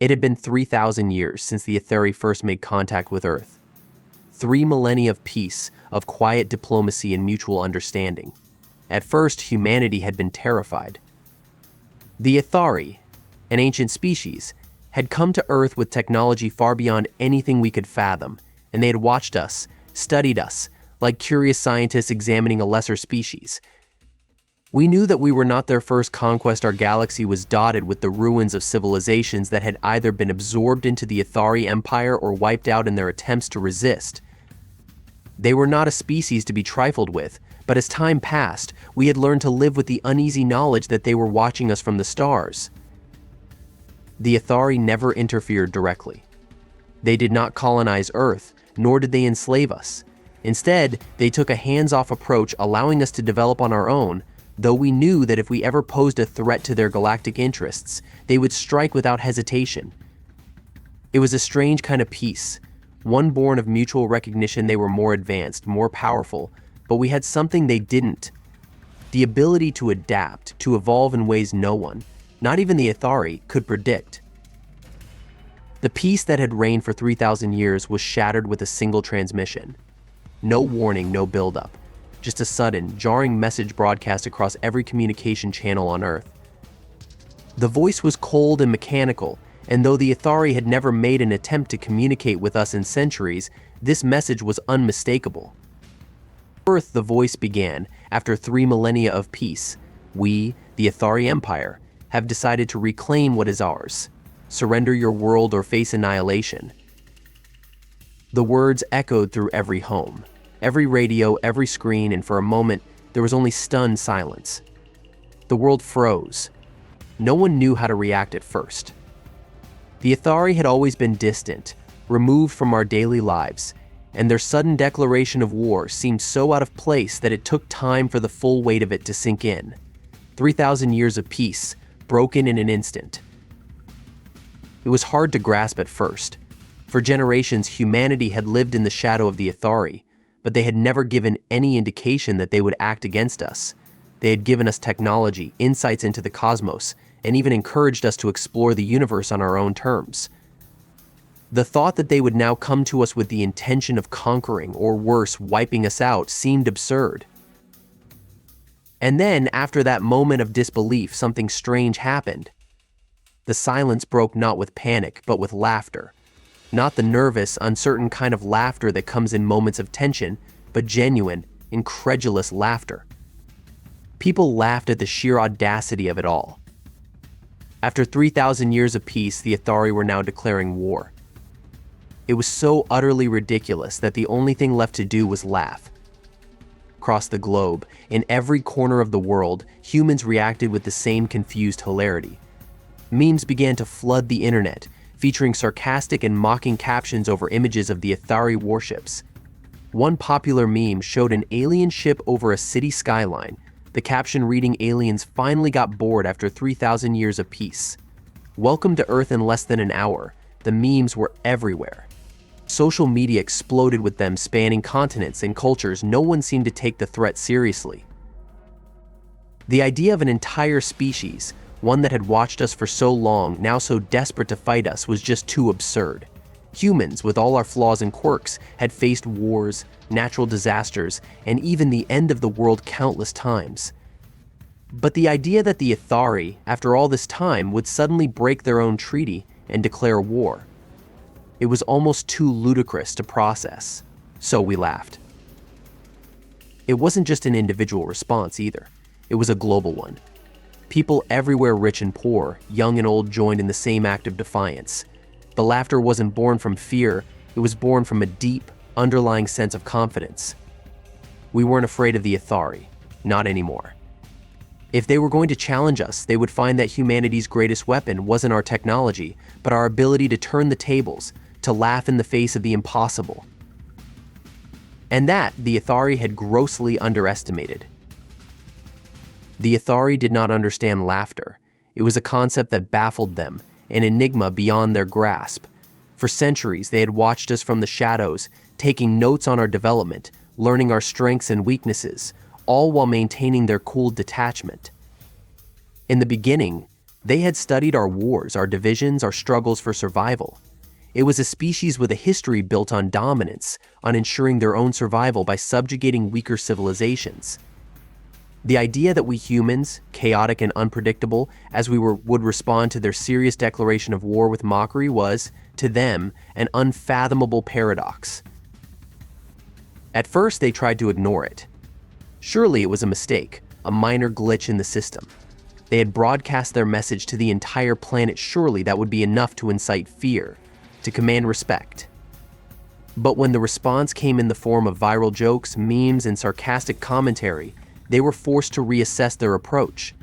It had been 3,000 years since the Ithari first made contact with Earth. 3 millennia of peace, of quiet diplomacy and mutual understanding. At first, humanity had been terrified. The Ithari, an ancient species, had come to Earth with technology far beyond anything we could fathom, and they had watched us, studied us, like curious scientists examining a lesser species. We knew that we were not their first conquest. Our galaxy was dotted with the ruins of civilizations that had either been absorbed into the Ithari Empire or wiped out in their attempts to resist. They were not a species to be trifled with, but as time passed, we had learned to live with the uneasy knowledge that they were watching us from the stars. The Ithari never interfered directly. They did not colonize Earth, nor did they enslave us. Instead, they took a hands-off approach, allowing us to develop on our own, though we knew that if we ever posed a threat to their galactic interests, they would strike without hesitation. It was a strange kind of peace, one born of mutual recognition. They were more advanced, more powerful, but we had something they didn't. The ability to adapt, to evolve in ways no one, not even the Ithari, could predict. The peace that had reigned for 3,000 years was shattered with a single transmission. No warning, no buildup. Just a sudden, jarring message broadcast across every communication channel on Earth. The voice was cold and mechanical, and though the Ithari had never made an attempt to communicate with us in centuries, this message was unmistakable. Earth, the voice began, after 3 millennia of peace, we, the Ithari Empire, have decided to reclaim what is ours. Surrender your world or face annihilation. The words echoed through every home, every radio, every screen, and for a moment, there was only stunned silence. The world froze. No one knew how to react at first. The Ithari had always been distant, removed from our daily lives, and their sudden declaration of war seemed so out of place that it took time for the full weight of it to sink in. 3,000 years of peace, broken in an instant. It was hard to grasp at first. For generations, humanity had lived in the shadow of the Ithari, but they had never given any indication that they would act against us. They had given us technology, insights into the cosmos, and even encouraged us to explore the universe on our own terms. The thought that they would now come to us with the intention of conquering, or worse, wiping us out, seemed absurd. And then, after that moment of disbelief, something strange happened. The silence broke not with panic, but with laughter. Not the nervous, uncertain kind of laughter that comes in moments of tension, but genuine, incredulous laughter. People laughed at the sheer audacity of it all. After 3,000 years of peace, the Ithari were now declaring war. It was so utterly ridiculous that the only thing left to do was laugh. Across the globe, in every corner of the world, humans reacted with the same confused hilarity. Memes began to flood the internet, featuring sarcastic and mocking captions over images of the Ithari warships. One popular meme showed an alien ship over a city skyline, the caption reading, "Aliens finally got bored after 3,000 years of peace. Welcome to Earth in less than an hour." The memes were everywhere. Social media exploded with them, spanning continents and cultures. No one seemed to take the threat seriously. The idea of an entire species, one that had watched us for so long, now so desperate to fight us, was just too absurd. Humans, with all our flaws and quirks, had faced wars, natural disasters, and even the end of the world countless times. But the idea that the Ithari, after all this time, would suddenly break their own treaty and declare war, it was almost too ludicrous to process, so we laughed. It wasn't just an individual response either, it was a global one. People everywhere, rich and poor, young and old, joined in the same act of defiance. The laughter wasn't born from fear, it was born from a deep, underlying sense of confidence. We weren't afraid of the Ithari, not anymore. If they were going to challenge us, they would find that humanity's greatest weapon wasn't our technology, but our ability to turn the tables, to laugh in the face of the impossible. And that, the Ithari had grossly underestimated. The Ithari did not understand laughter. It was a concept that baffled them, an enigma beyond their grasp. For centuries, they had watched us from the shadows, taking notes on our development, learning our strengths and weaknesses, all while maintaining their cool detachment. In the beginning, They had studied our wars, our divisions, our struggles for survival. It was a species with a history built on dominance, on ensuring their own survival by subjugating weaker civilizations. The idea that we humans, chaotic and unpredictable, as we would respond to their serious declaration of war with mockery was, to them, an unfathomable paradox. At first, they tried to ignore it. Surely it was a mistake, a minor glitch in the system. They had broadcast their message to the entire planet. Surely that would be enough to incite fear, to command respect. But when the response came in the form of viral jokes, memes, and sarcastic commentary, they were forced to reassess their approach.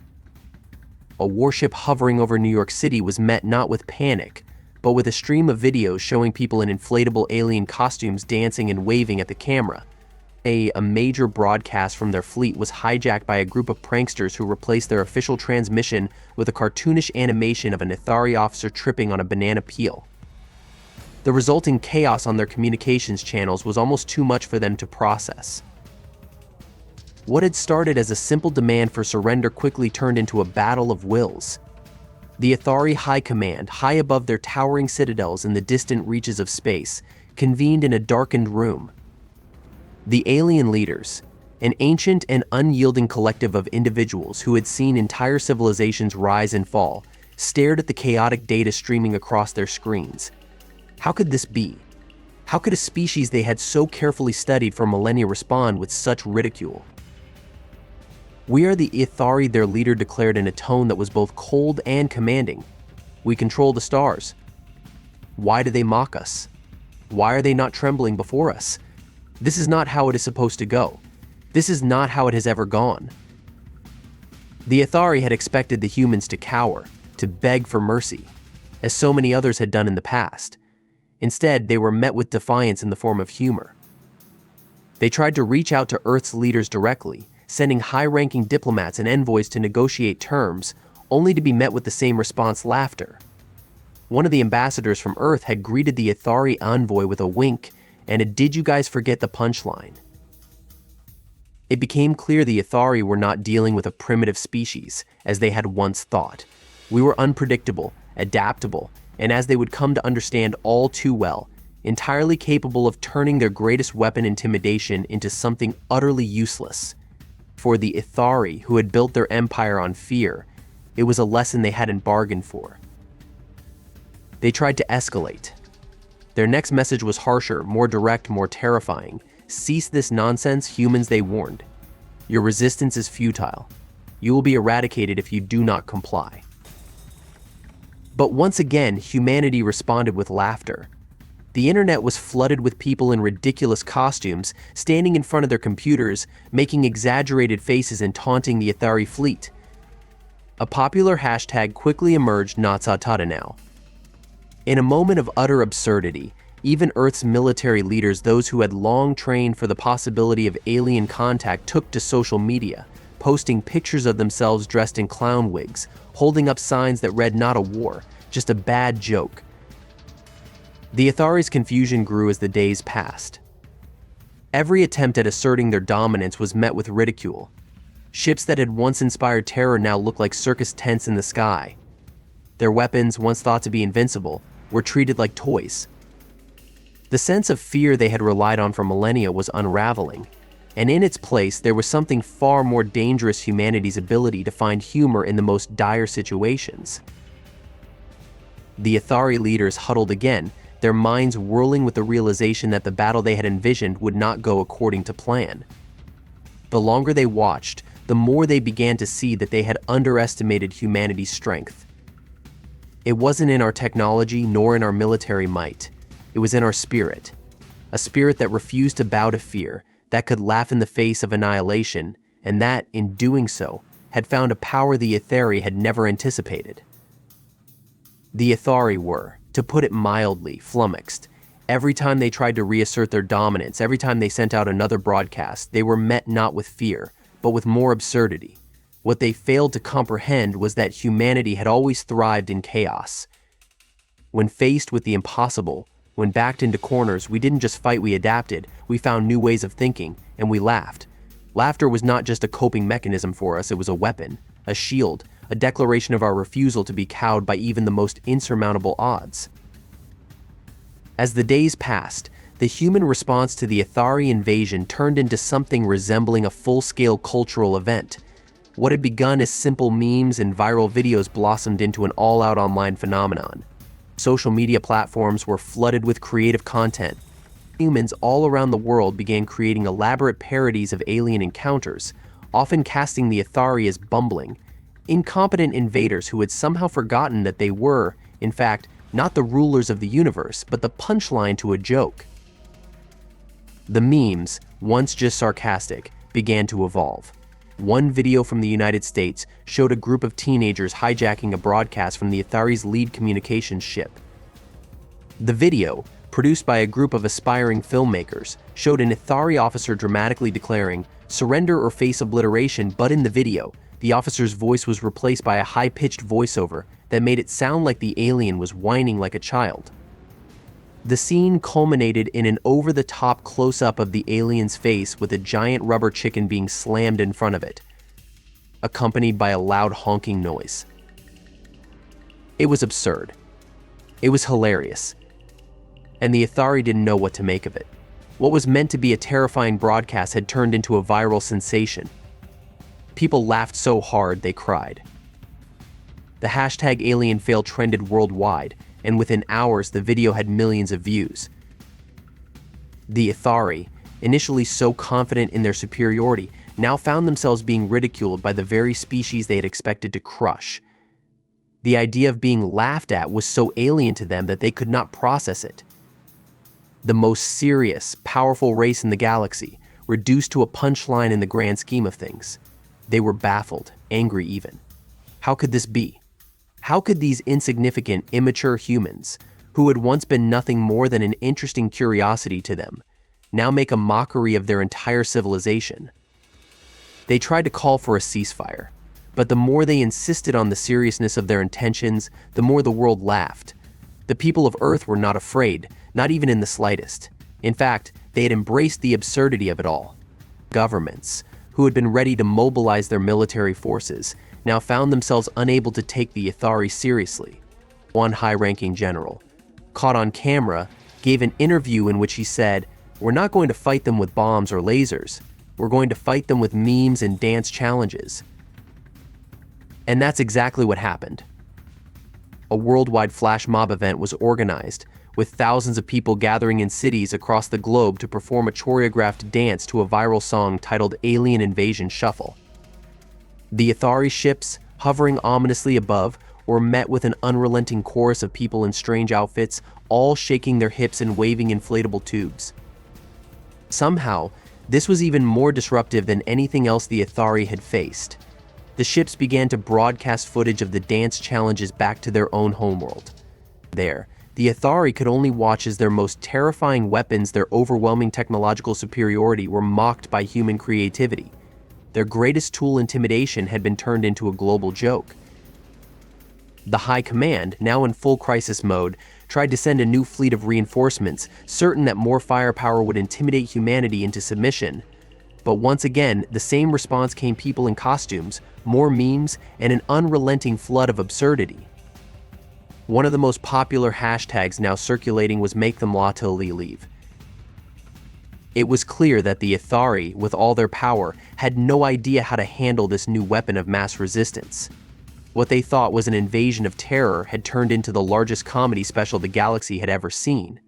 A warship hovering over New York City was met not with panic, but with a stream of videos showing people in inflatable alien costumes dancing and waving at the camera. A major broadcast from their fleet was hijacked by a group of pranksters who replaced their official transmission with a cartoonish animation of an Ithari officer tripping on a banana peel. The resulting chaos on their communications channels was almost too much for them to process. What had started as a simple demand for surrender quickly turned into a battle of wills. The Ithari High Command, high above their towering citadels in the distant reaches of space, convened in a darkened room. The alien leaders, an ancient and unyielding collective of individuals who had seen entire civilizations rise and fall, stared at the chaotic data streaming across their screens. How could this be? How could a species they had so carefully studied for millennia respond with such ridicule? "We are the Ithari," their leader declared in a tone that was both cold and commanding. "We control the stars. Why do they mock us? Why are they not trembling before us? This is not how it is supposed to go. This is not how it has ever gone." The Ithari had expected the humans to cower, to beg for mercy, as so many others had done in the past. Instead, they were met with defiance in the form of humor. They tried to reach out to Earth's leaders directly, sending high-ranking diplomats and envoys to negotiate terms, only to be met with the same response: laughter. One of the ambassadors from Earth had greeted the Ithari envoy with a wink and a "did you guys forget the punchline?" It became clear the Ithari were not dealing with a primitive species, as they had once thought. We were unpredictable, adaptable, and as they would come to understand all too well, entirely capable of turning their greatest weapon, intimidation, into something utterly useless. For the Ithari, who had built their empire on fear, it was a lesson they hadn't bargained for. They tried to escalate. Their next message was harsher, more direct, more terrifying. "Cease this nonsense, humans," they warned. "Your resistance is futile. You will be eradicated if you do not comply." But once again, humanity responded with laughter. The internet was flooded with people in ridiculous costumes, standing in front of their computers, making exaggerated faces and taunting the Ithari fleet. A popular hashtag quickly emerged: not Satata now. In a moment of utter absurdity, even Earth's military leaders, those who had long trained for the possibility of alien contact, took to social media, posting pictures of themselves dressed in clown wigs, holding up signs that read "not a war, just a bad joke." The Ithari's confusion grew as the days passed. Every attempt at asserting their dominance was met with ridicule. Ships that had once inspired terror now looked like circus tents in the sky. Their weapons, once thought to be invincible, were treated like toys. The sense of fear they had relied on for millennia was unraveling, and in its place there was something far more dangerous: humanity's ability to find humor in the most dire situations. The Ithari leaders huddled again, their minds whirling with the realization that the battle they had envisioned would not go according to plan. The longer they watched, the more they began to see that they had underestimated humanity's strength. It wasn't in our technology nor in our military might. It was in our spirit. A spirit that refused to bow to fear, that could laugh in the face of annihilation, and that, in doing so, had found a power the Ithari had never anticipated. The Ithari were, to put it mildly, flummoxed. Every time they tried to reassert their dominance, every time they sent out another broadcast, they were met not with fear, but with more absurdity. What they failed to comprehend was that humanity had always thrived in chaos. When faced with the impossible, when backed into corners, we didn't just fight, we adapted, we found new ways of thinking, and we laughed. Laughter was not just a coping mechanism for us, it was a weapon, a shield, a declaration of our refusal to be cowed by even the most insurmountable odds. As the days passed, the human response to the Ithari invasion turned into something resembling a full-scale cultural event. What had begun as simple memes and viral videos blossomed into an all-out online phenomenon. Social media platforms were flooded with creative content. Humans all around the world began creating elaborate parodies of alien encounters, often casting the Ithari as bumbling, incompetent invaders who had somehow forgotten that they were, in fact, not the rulers of the universe, but the punchline to a joke. The memes, once just sarcastic, began to evolve. One video from the United States showed a group of teenagers hijacking a broadcast from the Ithari's lead communications ship. The video, produced by a group of aspiring filmmakers, showed an Ithari officer dramatically declaring, "Surrender or face obliteration," but in the video, the officer's voice was replaced by a high-pitched voiceover that made it sound like the alien was whining like a child. The scene culminated in an over-the-top close-up of the alien's face with a giant rubber chicken being slammed in front of it, accompanied by a loud honking noise. It was absurd. It was hilarious. And the Ithari didn't know what to make of it. What was meant to be a terrifying broadcast had turned into a viral sensation. People laughed so hard they cried. The hashtag #AlienFail trended worldwide, and within hours the video had millions of views. The Ithari, initially so confident in their superiority, now found themselves being ridiculed by the very species they had expected to crush. The idea of being laughed at was so alien to them that they could not process it. The most serious, powerful race in the galaxy, reduced to a punchline in the grand scheme of things. They were baffled, angry even. How could this be? How could these insignificant, immature humans, who had once been nothing more than an interesting curiosity to them, now make a mockery of their entire civilization? They tried to call for a ceasefire, but the more they insisted on the seriousness of their intentions, the more the world laughed. The people of Earth were not afraid, not even in the slightest. In fact, they had embraced the absurdity of it all. Governments, who had been ready to mobilize their military forces, now found themselves unable to take the Ithari seriously. One high-ranking general, caught on camera, gave an interview in which he said, "We're not going to fight them with bombs or lasers. We're going to fight them with memes and dance challenges." And that's exactly what happened. A worldwide flash mob event was organized, with thousands of people gathering in cities across the globe to perform a choreographed dance to a viral song titled "Alien Invasion Shuffle." The Ithari ships, hovering ominously above, were met with an unrelenting chorus of people in strange outfits, all shaking their hips and waving inflatable tubes. Somehow, this was even more disruptive than anything else the Ithari had faced. The ships began to broadcast footage of the dance challenges back to their own homeworld. There, the Ithari could only watch as their most terrifying weapons, their overwhelming technological superiority, were mocked by human creativity. Their greatest tool, intimidation, had been turned into a global joke. The High Command, now in full crisis mode, tried to send a new fleet of reinforcements, certain that more firepower would intimidate humanity into submission. But once again, the same response came: people in costumes, more memes, and an unrelenting flood of absurdity. One of the most popular hashtags now circulating was "Make them la till leave." It was clear that the Ithari, with all their power, had no idea how to handle this new weapon of mass resistance. What they thought was an invasion of terror had turned into the largest comedy special the galaxy had ever seen.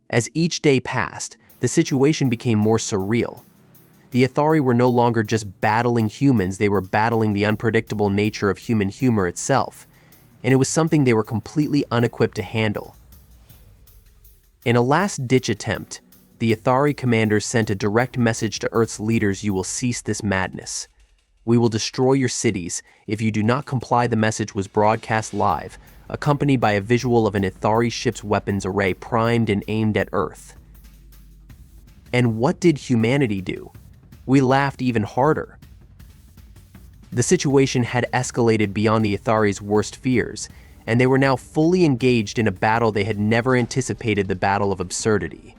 As each day passed, the situation became more surreal. The Ithari were no longer just battling humans, they were battling the unpredictable nature of human humor itself, and it was something they were completely unequipped to handle. In a last-ditch attempt, the Ithari commanders sent a direct message to Earth's leaders: "You will cease this madness. We will destroy your cities if you do not comply." The message was broadcast live, accompanied by a visual of an Ithari ship's weapons array primed and aimed at Earth. And what did humanity do? We laughed even harder. The situation had escalated beyond the Ithari's worst fears, and they were now fully engaged in a battle they had never anticipated: the battle of absurdity.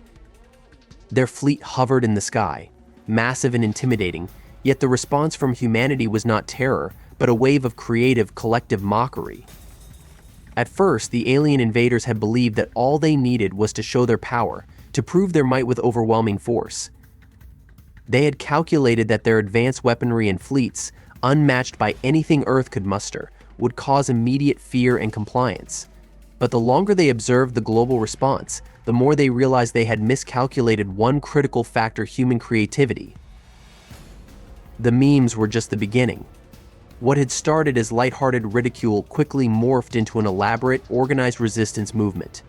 Their fleet hovered in the sky, massive and intimidating, yet the response from humanity was not terror, but a wave of creative, collective mockery. At first, the alien invaders had believed that all they needed was to show their power, to prove their might with overwhelming force. They had calculated that their advanced weaponry and fleets, unmatched by anything Earth could muster, would cause immediate fear and compliance. But the longer they observed the global response, the more they realized they had miscalculated one critical factor: human creativity. The memes were just the beginning. What had started as lighthearted ridicule quickly morphed into an elaborate, organized resistance movement.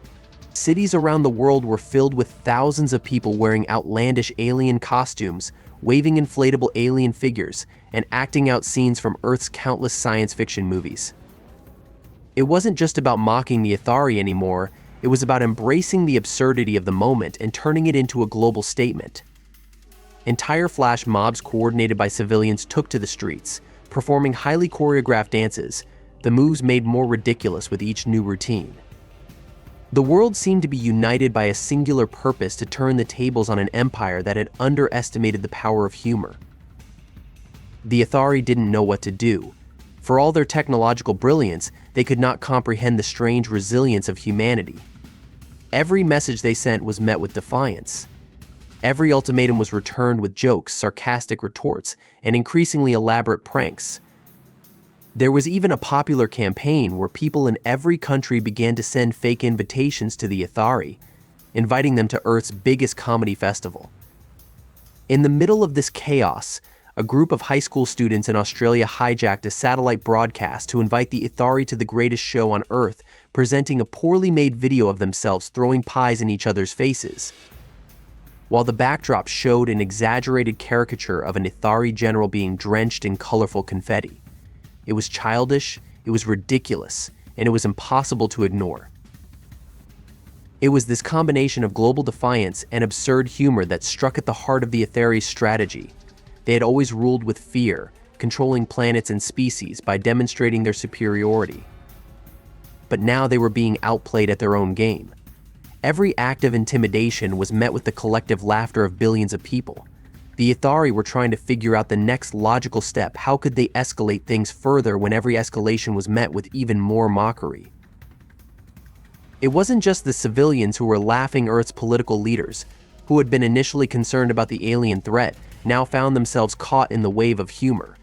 Cities around the world were filled with thousands of people wearing outlandish alien costumes, waving inflatable alien figures, and acting out scenes from Earth's countless science fiction movies. It wasn't just about mocking the Ithari anymore, it was about embracing the absurdity of the moment and turning it into a global statement. Entire flash mobs coordinated by civilians took to the streets, performing highly choreographed dances, the moves made more ridiculous with each new routine. The world seemed to be united by a singular purpose: to turn the tables on an empire that had underestimated the power of humor. The Ithari didn't know what to do. For all their technological brilliance, they could not comprehend the strange resilience of humanity. Every message they sent was met with defiance. Every ultimatum was returned with jokes, sarcastic retorts, and increasingly elaborate pranks. There was even a popular campaign where people in every country began to send fake invitations to the Ithari, inviting them to Earth's biggest comedy festival. In the middle of this chaos, a group of high school students in Australia hijacked a satellite broadcast to invite the Ithari to the greatest show on Earth, presenting a poorly made video of themselves throwing pies in each other's faces. While the backdrop showed an exaggerated caricature of an Ithari general being drenched in colorful confetti. It was childish, it was ridiculous, and it was impossible to ignore. It was this combination of global defiance and absurd humor that struck at the heart of the Ithari's strategy. They had always ruled with fear, controlling planets and species by demonstrating their superiority. But now they were being outplayed at their own game. Every act of intimidation was met with the collective laughter of billions of people. The Ithari were trying to figure out the next logical step. How could they escalate things further when every escalation was met with even more mockery? It wasn't just the civilians who were laughing. Earth's political leaders, who had been initially concerned about the alien threat, now found themselves caught in the wave of humor.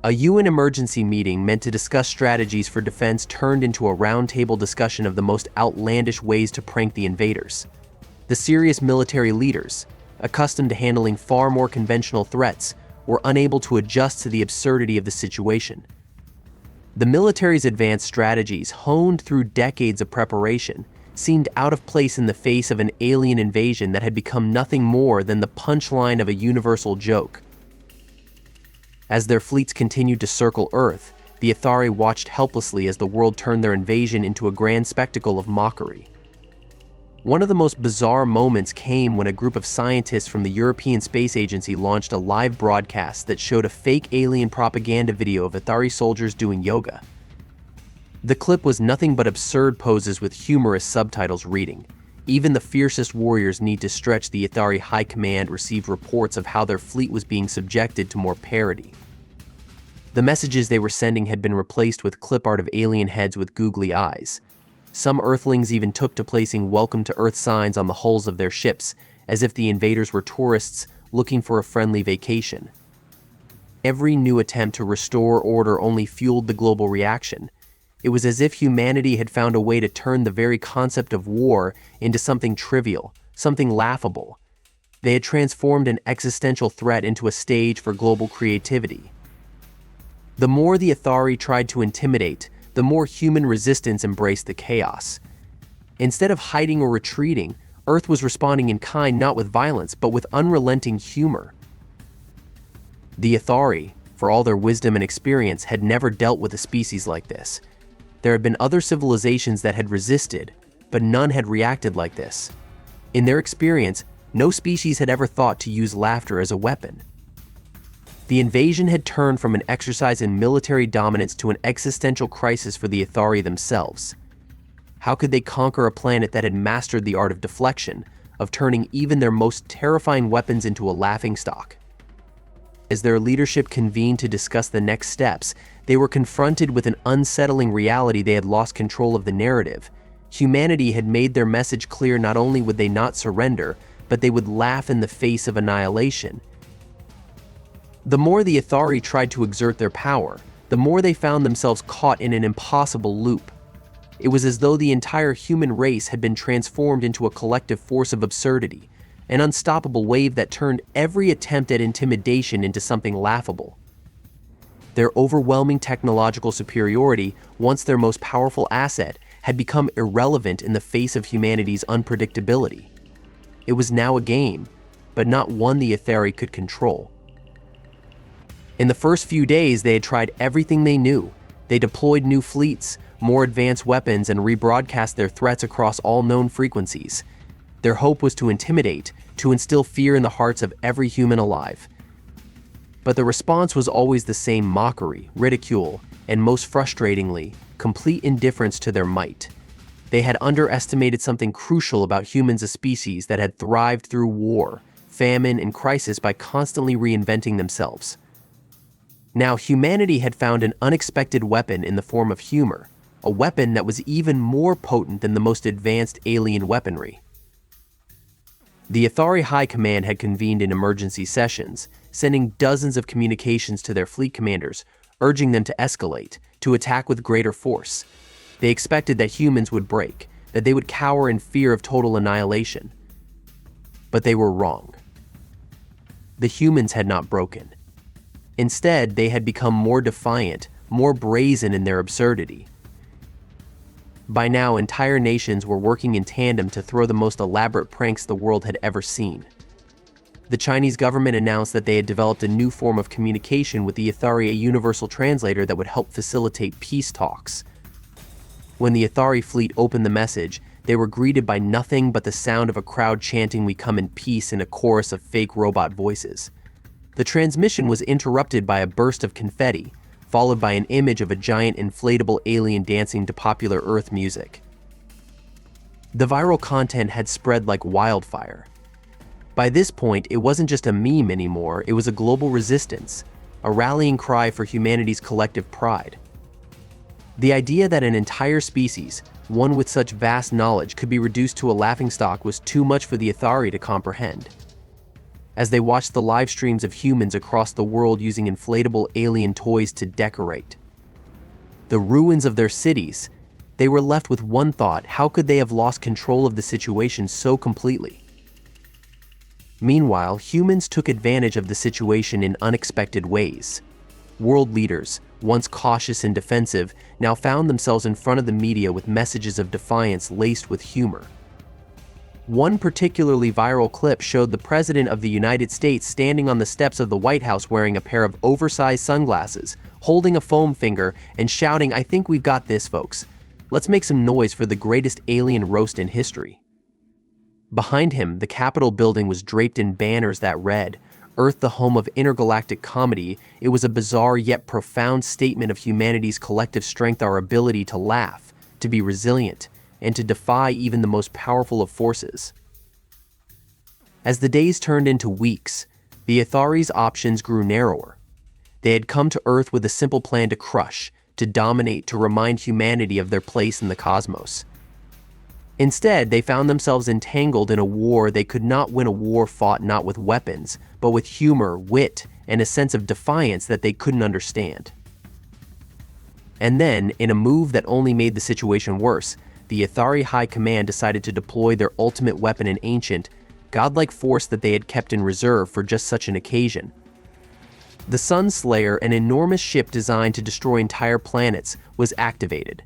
A UN emergency meeting meant to discuss strategies for defense turned into a roundtable discussion of the most outlandish ways to prank the invaders. The serious military leaders, accustomed to handling far more conventional threats, were unable to adjust to the absurdity of the situation. The military's advanced strategies, honed through decades of preparation, seemed out of place in the face of an alien invasion that had become nothing more than the punchline of a universal joke. As their fleets continued to circle Earth, the Ithari watched helplessly as the world turned their invasion into a grand spectacle of mockery. One of the most bizarre moments came when a group of scientists from the European Space Agency launched a live broadcast that showed a fake alien propaganda video of Ithari soldiers doing yoga. The clip was nothing but absurd poses with humorous subtitles reading. Even the fiercest warriors need to stretch. The Ithari High Command received reports of how their fleet was being subjected to more parody. The messages they were sending had been replaced with clip art of alien heads with googly eyes. Some Earthlings even took to placing "Welcome to Earth" signs on the hulls of their ships, as if the invaders were tourists looking for a friendly vacation. Every new attempt to restore order only fueled the global reaction. It was as if humanity had found a way to turn the very concept of war into something trivial, something laughable. They had transformed an existential threat into a stage for global creativity. The more the Ithari tried to intimidate, the more human resistance embraced the chaos. Instead of hiding or retreating, Earth was responding in kind, not with violence, but with unrelenting humor. The Ithari, for all their wisdom and experience, had never dealt with a species like this. There had been other civilizations that had resisted, but none had reacted like this. In their experience, no species had ever thought to use laughter as a weapon. The invasion had turned from an exercise in military dominance to an existential crisis for the Ithari themselves. How could they conquer a planet that had mastered the art of deflection, of turning even their most terrifying weapons into a laughingstock? As their leadership convened to discuss the next steps, they were confronted with an unsettling reality. They had lost control of the narrative. Humanity had made their message clear. Not only would they not surrender, but they would laugh in the face of annihilation. The more the Ithari tried to exert their power, the more they found themselves caught in an impossible loop. It was as though the entire human race had been transformed into a collective force of absurdity, an unstoppable wave that turned every attempt at intimidation into something laughable. Their overwhelming technological superiority, once their most powerful asset, had become irrelevant in the face of humanity's unpredictability. It was now a game, but not one the Ithari could control. In the first few days, they had tried everything they knew. They deployed new fleets, more advanced weapons, and rebroadcast their threats across all known frequencies. Their hope was to intimidate, to instill fear in the hearts of every human alive. But the response was always the same: mockery, ridicule, and most frustratingly, complete indifference to their might. They had underestimated something crucial about humans, a species that had thrived through war, famine, and crisis by constantly reinventing themselves. Now, humanity had found an unexpected weapon in the form of humor, a weapon that was even more potent than the most advanced alien weaponry. The Ithari High Command had convened in emergency sessions, sending dozens of communications to their fleet commanders, urging them to escalate, to attack with greater force. They expected that humans would break, that they would cower in fear of total annihilation. But they were wrong. The humans had not broken. Instead, they had become more defiant, more brazen in their absurdity. By now, entire nations were working in tandem to throw the most elaborate pranks the world had ever seen. The Chinese government announced that they had developed a new form of communication with the Ithari, a universal translator that would help facilitate peace talks. When the Ithari fleet opened the message, they were greeted by nothing but the sound of a crowd chanting "We come in peace" in a chorus of fake robot voices. The transmission was interrupted by a burst of confetti, followed by an image of a giant inflatable alien dancing to popular Earth music. The viral content had spread like wildfire. By this point, it wasn't just a meme anymore, it was a global resistance, a rallying cry for humanity's collective pride. The idea that an entire species, one with such vast knowledge, could be reduced to a laughingstock was too much for the Ithari to comprehend. As they watched the live streams of humans across the world using inflatable alien toys to decorate the ruins of their cities, they were left with one thought: how could they have lost control of the situation so completely? Meanwhile, humans took advantage of the situation in unexpected ways. World leaders, once cautious and defensive, now found themselves in front of the media with messages of defiance laced with humor. One particularly viral clip showed the President of the United States standing on the steps of the White House wearing a pair of oversized sunglasses, holding a foam finger, and shouting, "I think we've got this, folks. Let's make some noise for the greatest alien roast in history." Behind him, the Capitol building was draped in banners that read, "Earth, the home of intergalactic comedy." It was a bizarre yet profound statement of humanity's collective strength, our ability to laugh, to be resilient, and to defy even the most powerful of forces. As the days turned into weeks, the Ithari's options grew narrower. They had come to Earth with a simple plan: to crush, to dominate, to remind humanity of their place in the cosmos. Instead, they found themselves entangled in a war they could not win, a war fought not with weapons, but with humor, wit, and a sense of defiance that they couldn't understand. And then, in a move that only made the situation worse, the Ithari High Command decided to deploy their ultimate weapon, an ancient, godlike force that they had kept in reserve for just such an occasion. The Sun Slayer, an enormous ship designed to destroy entire planets, was activated.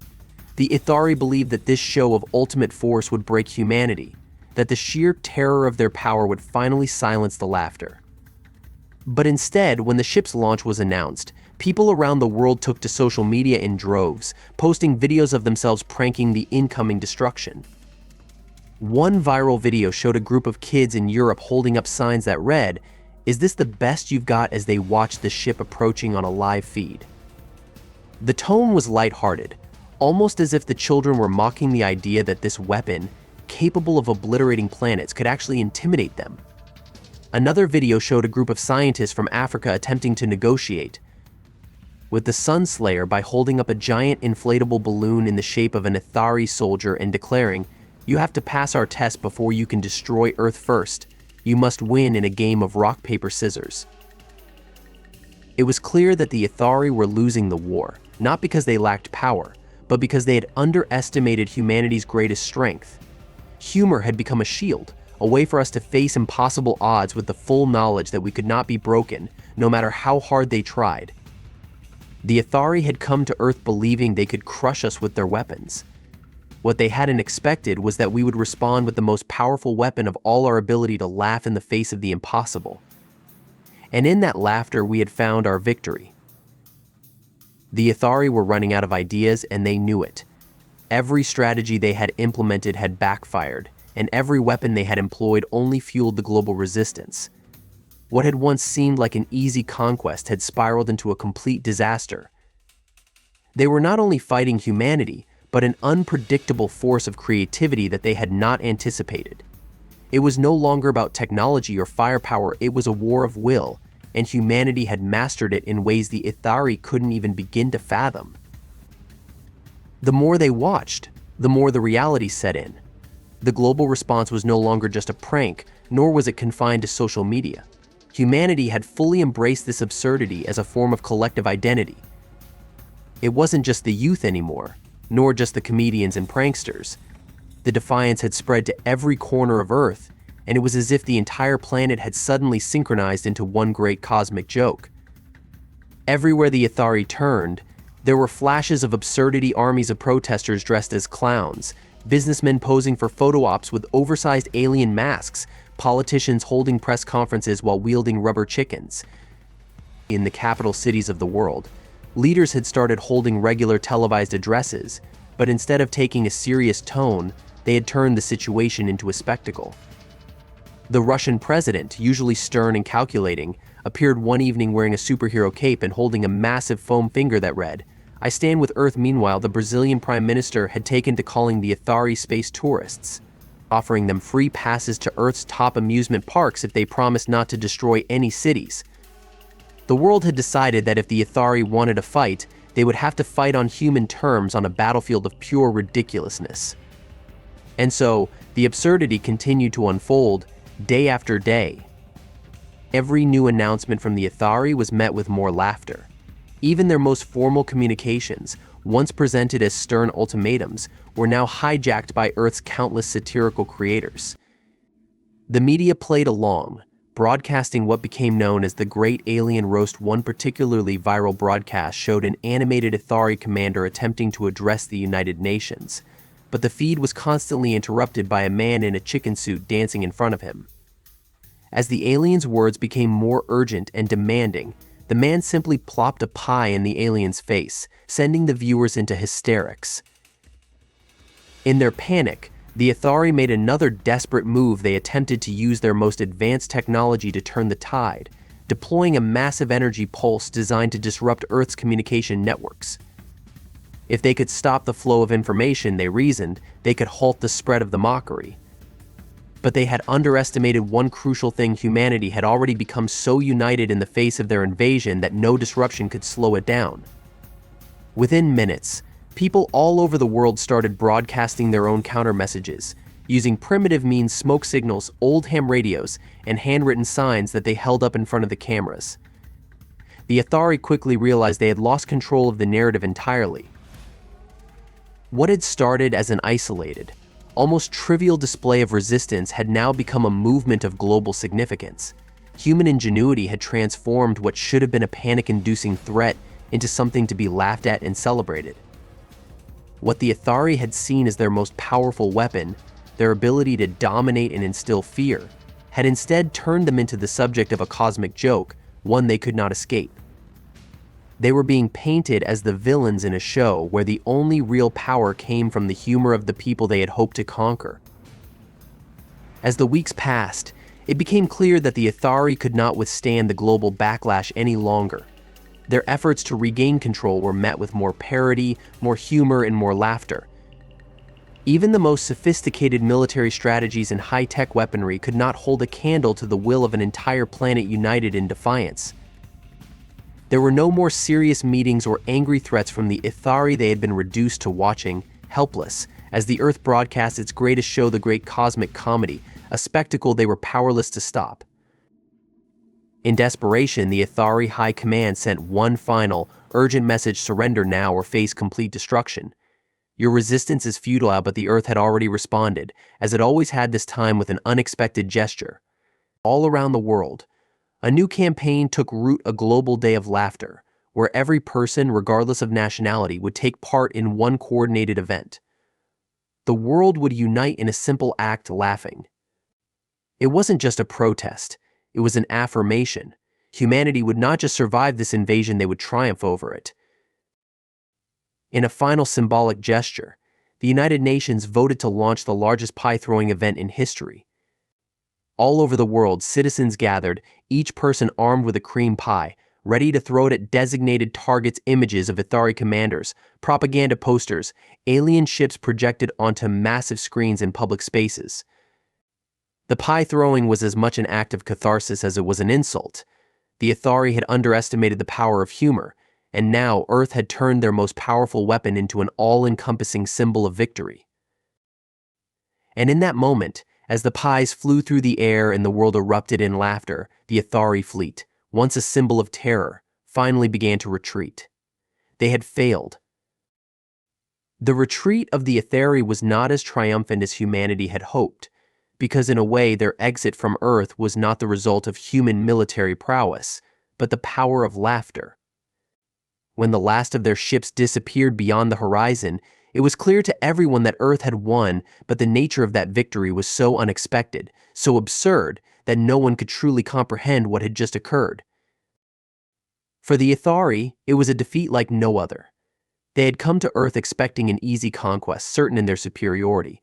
The Ithari believed that this show of ultimate force would break humanity, that the sheer terror of their power would finally silence the laughter. But instead, when the ship's launch was announced, people around the world took to social media in droves, posting videos of themselves pranking the incoming destruction. One viral video showed a group of kids in Europe holding up signs that read, "Is this the best you've got?" as they watched the ship approaching on a live feed. The tone was lighthearted, almost as if the children were mocking the idea that this weapon, capable of obliterating planets, could actually intimidate them. Another video showed a group of scientists from Africa attempting to negotiate with the Sunslayer by holding up a giant inflatable balloon in the shape of an Ithari soldier and declaring, "You have to pass our test before you can destroy Earth first. You must win in a game of rock, paper, scissors." It was clear that the Ithari were losing the war, not because they lacked power, but because they had underestimated humanity's greatest strength. Humor had become a shield, a way for us to face impossible odds with the full knowledge that we could not be broken, no matter how hard they tried. The Ithari had come to Earth believing they could crush us with their weapons. What they hadn't expected was that we would respond with the most powerful weapon of all, our ability to laugh in the face of the impossible. And in that laughter, we had found our victory. The Ithari were running out of ideas, and they knew it. Every strategy they had implemented had backfired, and every weapon they had employed only fueled the global resistance. What had once seemed like an easy conquest had spiraled into a complete disaster. They were not only fighting humanity, but an unpredictable force of creativity that they had not anticipated. It was no longer about technology or firepower, it was a war of will, and humanity had mastered it in ways the Ithari couldn't even begin to fathom. The more they watched, the more the reality set in. The global response was no longer just a prank, nor was it confined to social media. Humanity had fully embraced this absurdity as a form of collective identity. It wasn't just the youth anymore, nor just the comedians and pranksters. The defiance had spread to every corner of Earth, and it was as if the entire planet had suddenly synchronized into one great cosmic joke. Everywhere the Ithari turned, there were flashes of absurdity: armies of protesters dressed as clowns, businessmen posing for photo ops with oversized alien masks, politicians holding press conferences while wielding rubber chickens. In the capital cities of the world, leaders had started holding regular televised addresses, but instead of taking a serious tone, they had turned the situation into a spectacle. The Russian president, usually stern and calculating, appeared one evening wearing a superhero cape and holding a massive foam finger that read, "I stand with Earth." Meanwhile, the Brazilian prime minister had taken to calling the Ithari space tourists, offering them free passes to Earth's top amusement parks if they promised not to destroy any cities. The world had decided that if the Ithari wanted a fight, they would have to fight on human terms on a battlefield of pure ridiculousness. And so, the absurdity continued to unfold, day after day. Every new announcement from the Ithari was met with more laughter. Even their most formal communications, once presented as stern ultimatums, were now hijacked by Earth's countless satirical creators. The media played along, broadcasting what became known as the Great Alien Roast. One particularly viral broadcast showed an animated Ithari commander attempting to address the United Nations, but the feed was constantly interrupted by a man in a chicken suit dancing in front of him. As the alien's words became more urgent and demanding, the man simply plopped a pie in the alien's face, sending the viewers into hysterics. In their panic, the Ithari made another desperate move. They attempted to use their most advanced technology to turn the tide, deploying a massive energy pulse designed to disrupt Earth's communication networks. If they could stop the flow of information, they reasoned, they could halt the spread of the mockery. But they had underestimated one crucial thing: humanity had already become so united in the face of their invasion that no disruption could slow it down. Within minutes, people all over the world started broadcasting their own counter messages, using primitive means: smoke signals, old ham radios, and handwritten signs that they held up in front of the cameras. The Ithari quickly realized they had lost control of the narrative entirely. What had started as an isolated, almost trivial display of resistance had now become a movement of global significance. Human ingenuity had transformed what should have been a panic-inducing threat into something to be laughed at and celebrated. What the Ithari had seen as their most powerful weapon, their ability to dominate and instill fear, had instead turned them into the subject of a cosmic joke, one they could not escape. They were being painted as the villains in a show where the only real power came from the humor of the people they had hoped to conquer. As the weeks passed, it became clear that the Ithari could not withstand the global backlash any longer. Their efforts to regain control were met with more parody, more humor, and more laughter. Even the most sophisticated military strategies and high-tech weaponry could not hold a candle to the will of an entire planet united in defiance. There were no more serious meetings or angry threats from the Ithari. They had been reduced to watching, helpless, as the Earth broadcast its greatest show, the Great Cosmic Comedy, a spectacle they were powerless to stop. In desperation, the Ithari High Command sent one final, urgent message: surrender now or face complete destruction. Your resistance is futile, but the Earth had already responded, as it always had, this time with an unexpected gesture. All around the world, a new campaign took root, a global day of laughter, where every person, regardless of nationality, would take part in one coordinated event. The world would unite in a simple act: laughing. It wasn't just a protest, it was an affirmation. Humanity would not just survive this invasion, they would triumph over it. In a final symbolic gesture, the United Nations voted to launch the largest pie-throwing event in history. All over the world, citizens gathered, each person armed with a cream pie, ready to throw it at designated targets. Images of Ithari commanders, propaganda posters, alien ships projected onto massive screens in public spaces. The pie throwing was as much an act of catharsis as it was an insult. The Ithari had underestimated the power of humor, and now Earth had turned their most powerful weapon into an all-encompassing symbol of victory. And in that moment, as the pies flew through the air and the world erupted in laughter, the Ithari fleet, once a symbol of terror, finally began to retreat. They had failed. The retreat of the Ithari was not as triumphant as humanity had hoped, because in a way their exit from Earth was not the result of human military prowess, but the power of laughter. When the last of their ships disappeared beyond the horizon, it was clear to everyone that Earth had won, but the nature of that victory was so unexpected, so absurd, that no one could truly comprehend what had just occurred. For the Ithari, it was a defeat like no other. They had come to Earth expecting an easy conquest, certain in their superiority.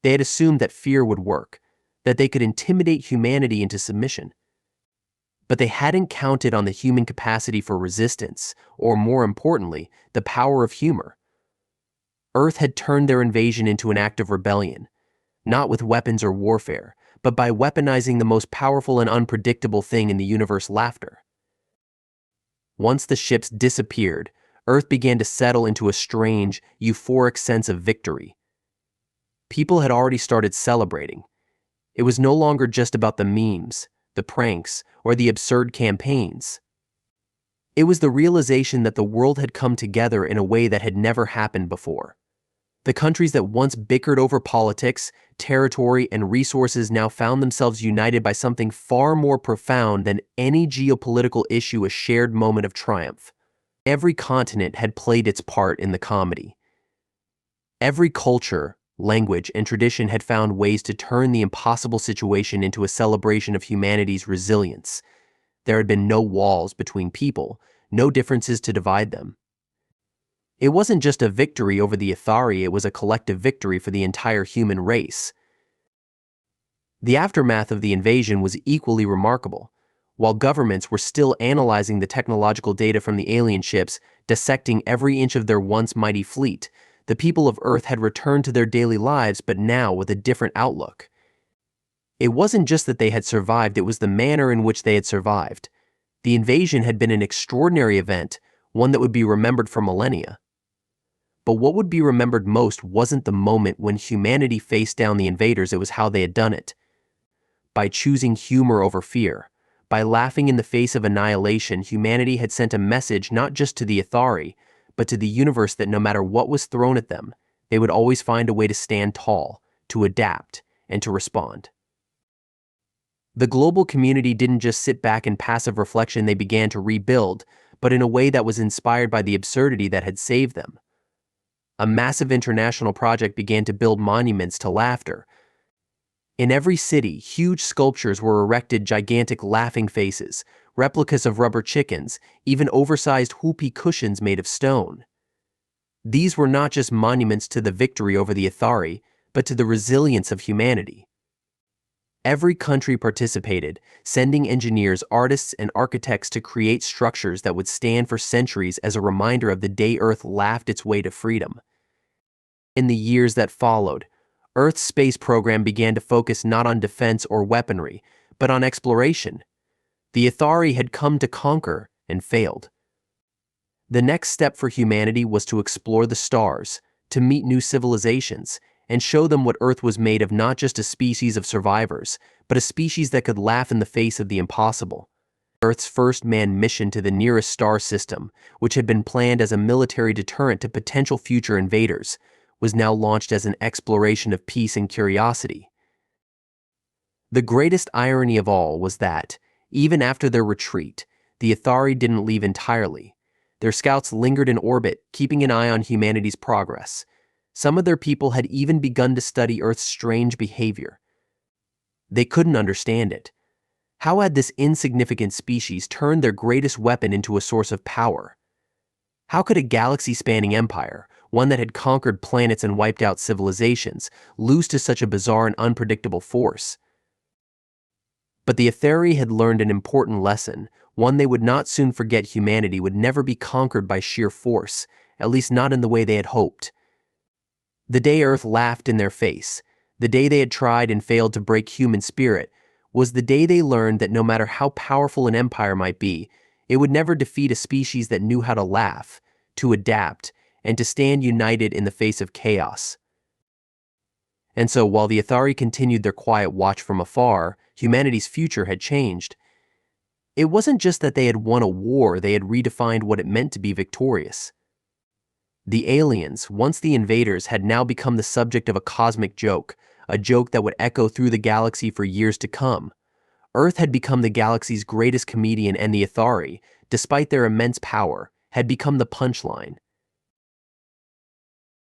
They had assumed that fear would work, that they could intimidate humanity into submission. But they hadn't counted on the human capacity for resistance, or more importantly, the power of humor. Earth had turned their invasion into an act of rebellion, not with weapons or warfare, but by weaponizing the most powerful and unpredictable thing in the universe: laughter. Once the ships disappeared, Earth began to settle into a strange, euphoric sense of victory. People had already started celebrating. It was no longer just about the memes, the pranks, or the absurd campaigns. It was the realization that the world had come together in a way that had never happened before. The countries that once bickered over politics, territory, and resources now found themselves united by something far more profound than any geopolitical issue: a shared moment of triumph. Every continent had played its part in the comedy. Every culture, language, and tradition had found ways to turn the impossible situation into a celebration of humanity's resilience. There had been no walls between people, no differences to divide them. It wasn't just a victory over the Ithari, it was a collective victory for the entire human race. The aftermath of the invasion was equally remarkable. While governments were still analyzing the technological data from the alien ships, dissecting every inch of their once mighty fleet, the people of Earth had returned to their daily lives, but now with a different outlook. It wasn't just that they had survived, it was the manner in which they had survived. The invasion had been an extraordinary event, one that would be remembered for millennia. But what would be remembered most wasn't the moment when humanity faced down the invaders, it was how they had done it. By choosing humor over fear, by laughing in the face of annihilation, humanity had sent a message not just to the Ithari, but to the universe that no matter what was thrown at them, they would always find a way to stand tall, to adapt, and to respond. The global community didn't just sit back in passive reflection, they began to rebuild, but in a way that was inspired by the absurdity that had saved them. A massive international project began to build monuments to laughter. In every city, huge sculptures were erected, gigantic laughing faces, replicas of rubber chickens, even oversized whoopee cushions made of stone. These were not just monuments to the victory over the Ithari, but to the resilience of humanity. Every country participated, sending engineers, artists, and architects to create structures that would stand for centuries as a reminder of the day Earth laughed its way to freedom. In the years that followed, Earth's space program began to focus not on defense or weaponry, but on exploration. The Ithari had come to conquer and failed. The next step for humanity was to explore the stars, to meet new civilizations, and show them what Earth was made of, not just a species of survivors, but a species that could laugh in the face of the impossible. Earth's first manned mission to the nearest star system, which had been planned as a military deterrent to potential future invaders, was now launched as an exploration of peace and curiosity. The greatest irony of all was that, even after their retreat, the Ithari didn't leave entirely. Their scouts lingered in orbit, keeping an eye on humanity's progress. Some of their people had even begun to study Earth's strange behavior. They couldn't understand it. How had this insignificant species turned their greatest weapon into a source of power? How could a galaxy-spanning empire, one that had conquered planets and wiped out civilizations, lose to such a bizarre and unpredictable force? But the Ithari had learned an important lesson, one they would not soon forget. Humanity would never be conquered by sheer force, at least not in the way they had hoped. The day Earth laughed in their face, the day they had tried and failed to break human spirit, was the day they learned that no matter how powerful an empire might be, it would never defeat a species that knew how to laugh, to adapt, and to stand united in the face of chaos. And so, while the Ithari continued their quiet watch from afar, humanity's future had changed. It wasn't just that they had won a war, they had redefined what it meant to be victorious. The aliens, once the invaders, had now become the subject of a cosmic joke, a joke that would echo through the galaxy for years to come. Earth had become the galaxy's greatest comedian, and the Ithari, despite their immense power, had become the punchline.